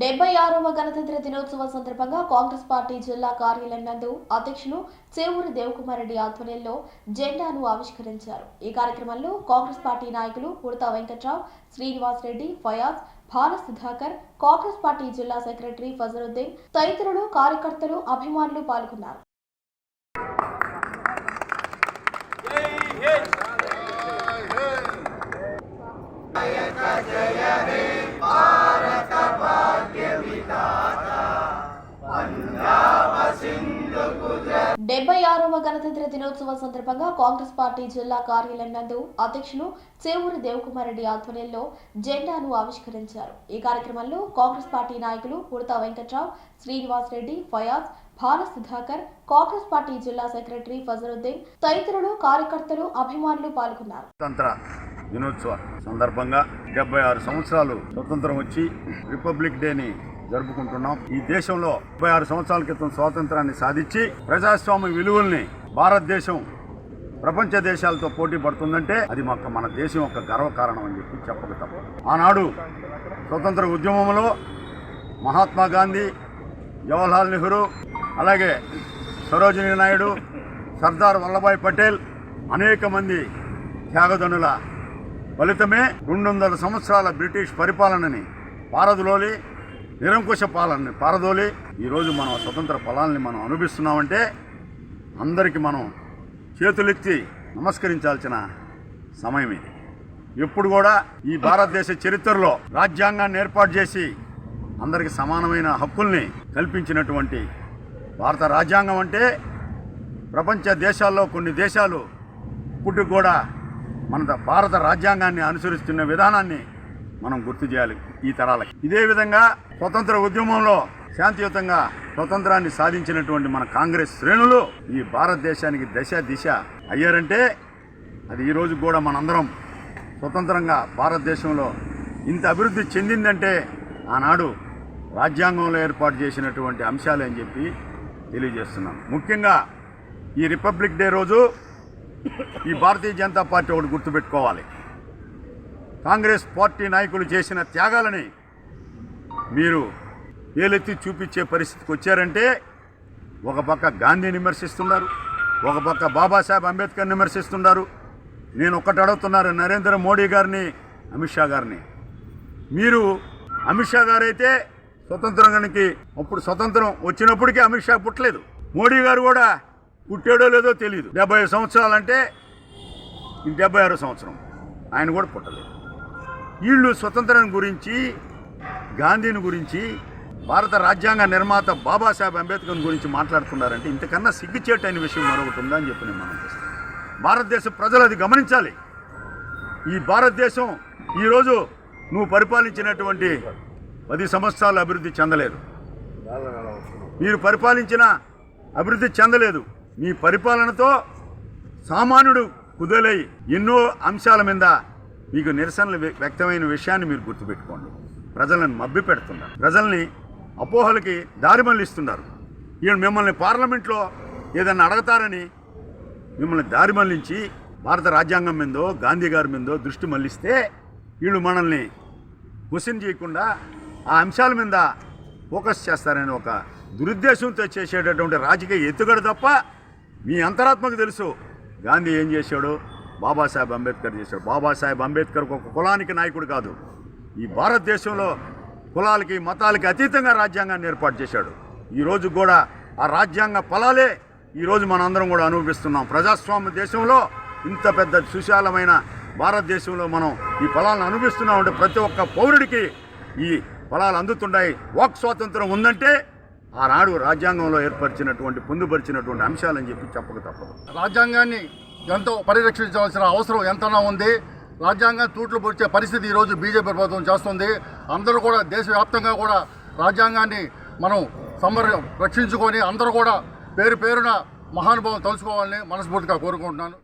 76వ గణతంత్ర దినోత్సవ సందర్భంగా కాంగ్రెస్ పార్టీ జిల్లా కార్యాలయం నందు అధ్యక్షులు చేవూరి దేవకుమార్ రెడ్డి ఆధ్వర్యంలో జెండాను ఆవిష్కరించారు. ఈ కార్యక్రమంలో కాంగ్రెస్ పార్టీ నాయకులు ఉడతా వెంకట్రావు, శ్రీనివాస్ రెడ్డి, ఫయాజ్, భాల సుధాకర్, కాంగ్రెస్ పార్టీ జిల్లా సెక్రటరీ ఫజలుద్దీన్ తదితరులు, కార్యకర్తలు, అభిమానులు పాల్గొన్నారు. డెబ్బై 76వ గణతంత్ర దినోత్సవ సందర్భంగా కాంగ్రెస్ పార్టీ జిల్లా కార్యాలయం నందు అధ్యక్షులు చేవూరి దేవకుమార్ రెడ్డి ఆధ్వర్యంలో జెండాను ఆవిష్కరించారు. ఈ కార్యక్రమంలో కాంగ్రెస్ పార్టీ నాయకులు ఉడతా వెంకట్రావు, శ్రీనివాస్ రెడ్డి, ఫయాజ్, భాల సుధాకర్, కాంగ్రెస్ పార్టీ జిల్లా సెక్రటరీ ఫజలుద్దీన్ తదితరులు, కార్యకర్తలు, అభిమానులు పాల్గొన్నారు. దినోత్సవ సందర్భంగా 76 సంవత్సరాలు స్వతంత్రం వచ్చి రిపబ్లిక్ డేని జరుపుకుంటున్నాం. ఈ దేశంలో 36 సంవత్సరాల క్రితం స్వాతంత్రాన్ని సాధించి ప్రజాస్వామ్య విలువల్ని భారతదేశం ప్రపంచ దేశాలతో పోటీ పడుతుందంటే అది మన దేశం యొక్క గర్వకారణం అని చెప్పి చెప్పక తప్పదు. ఆనాడు స్వతంత్ర ఉద్యమంలో మహాత్మా గాంధీ, జవహర్లాల్ నెహ్రూ, అలాగే సరోజినీ నాయుడు, సర్దార్ వల్లభాయ్ పటేల్ అనేక మంది త్యాగదనుల ఫలితమే 200 సంవత్సరాల బ్రిటిష్ పరిపాలనని పారదోలి, నిరంకుశ పాలనని పారదోలి ఈరోజు మనం స్వతంత్ర ఫలాల్ని మనం అనుభవిస్తున్నామంటే అందరికీ మనం చేతులెత్తి నమస్కరించాల్సిన సమయం ఇది. ఎప్పుడు కూడా ఈ భారతదేశ చరిత్రలో రాజ్యాంగాన్ని ఏర్పాటు చేసి అందరికి సమానమైన హక్కుల్ని కల్పించినటువంటి భారత రాజ్యాంగం అంటే ప్రపంచ దేశాల్లో కొన్ని దేశాలు ఇప్పటికి కూడా మన భారత రాజ్యాంగాన్ని అనుసరిస్తున్న విధానాన్ని మనం గుర్తు చేయాలి ఈ తరాలకి. ఇదే విధంగా స్వతంత్ర ఉద్యమంలో శాంతియుతంగా స్వతంత్రాన్ని సాధించినటువంటి మన కాంగ్రెస్ శ్రేణులు ఈ భారతదేశానికి దిశ అయ్యారంటే అది ఈరోజు కూడా మనందరం స్వతంత్రంగా భారతదేశంలో ఇంత అభివృద్ధి చెందిందంటే ఆనాడు రాజ్యాంగంలో ఏర్పాటు చేసినటువంటి అంశాలే అని చెప్పి తెలియజేస్తున్నాం. ముఖ్యంగా ఈ రిపబ్లిక్ డే రోజు ఈ భారతీయ జనతా పార్టీ ఒకటి గుర్తుపెట్టుకోవాలి. కాంగ్రెస్ పార్టీ నాయకులు చేసిన త్యాగాలని మీరు ఏలెత్తి చూపించే పరిస్థితికి వచ్చారంటే ఒక పక్క గాంధీని విమర్శిస్తున్నారు, ఒక పక్క బాబాసాహెబ్ అంబేద్కర్ని విమర్శిస్తున్నారు. నేను ఒక్కటి అడుగుతున్నారు నరేంద్ర మోడీ గారిని, అమిత్ షా గారిని. మీరు అమిత్ షా గారైతే స్వతంత్రానికి అప్పుడు స్వతంత్రం వచ్చినప్పటికీ అమిత్ షా పుట్టలేదు. మోడీ గారు కూడా పుట్టాడో లేదో తెలియదు. 75 సంవత్సరాలంటే ఇది 76వ సంవత్సరం, ఆయన కూడా పుట్టలేదు. వీళ్ళు స్వతంత్రం గురించి, గాంధీని గురించి, భారత రాజ్యాంగ నిర్మాత బాబాసాహెబ్ అంబేద్కర్ గురించి మాట్లాడుతున్నారంటే ఇంతకన్నా సిగ్గుచేటైన విషయం మరొకటి ఉందని చెప్పి నేను మనం చేస్తాను. భారతదేశ ప్రజలు అది గమనించాలి. ఈ భారతదేశం ఈరోజు నువ్వు పరిపాలించినటువంటి 10 సంవత్సరాలు అభివృద్ధి చెందలేదు. మీరు పరిపాలించిన అభివృద్ధి చెందలేదు. మీ పరిపాలనతో సామాన్యుడు కుదేలై ఎన్నో అంశాల మీద మీకు నిరసనలు వ్యక్తమైన విషయాన్ని మీరు గుర్తుపెట్టుకోండి. ప్రజలను మభ్య పెడుతున్నారు, ప్రజల్ని అపోహలకి దారి మళ్లిస్తున్నారు. ఈయన మిమ్మల్ని పార్లమెంట్లో ఏదన్నా అడగతారని మిమ్మల్ని దారి మళ్లించి భారత రాజ్యాంగం మీదో, గాంధీ గారి మీదో దృష్టి మళ్లిస్తే వీళ్ళు మనల్ని క్వశ్చన్ చేయకుండా ఆ అంశాల మీద ఫోకస్ చేస్తారని ఒక దురుద్దేశంతో చేసేటటువంటి రాజకీయ ఎత్తుగడ తప్ప మీ అంతరాత్మకు తెలుసు గాంధీ ఏం చేశాడో, బాబాసాహెబ్ అంబేద్కర్ చేశాడు. బాబాసాహెబ్ అంబేద్కర్ ఒక కులానికి నాయకుడు కాదు. ఈ భారతదేశంలో కులాలకి, మతాలకి అతీతంగా రాజ్యాంగాన్ని ఏర్పాటు చేశాడు. ఈరోజు కూడా ఆ రాజ్యాంగ ఫలాలే ఈరోజు మనందరం కూడా అనుభవిస్తున్నాం. ప్రజాస్వామ్య దేశంలో ఇంత పెద్ద సుశాలమైన భారతదేశంలో మనం ఈ ఫలాలను అనుభవిస్తున్నామంటే ప్రతి ఒక్క పౌరుడికి ఈ ఫలాలు అందుతున్నాయి. వాక్ స్వాతంత్రం ఉందంటే ఆనాడు రాజ్యాంగంలో ఏర్పరిచినటువంటి పొందుపరిచినటువంటి అంశాలని చెప్పి చెప్పక తప్పదు. రాజ్యాంగాన్ని ఎంతో పరిరక్షించవలసిన అవసరం ఎంతనా ఉంది. రాజ్యాంగం తూట్లు పొడిచే పరిస్థితి ఈరోజు బీజేపీ ప్రభుత్వం చేస్తుంది. అందరూ కూడా దేశవ్యాప్తంగా కూడా రాజ్యాంగాన్ని మనం రక్షించుకొని అందరూ కూడా పేరున మహానుభావం తలుచుకోవాలని మనస్ఫూర్తిగా కోరుకుంటున్నాను.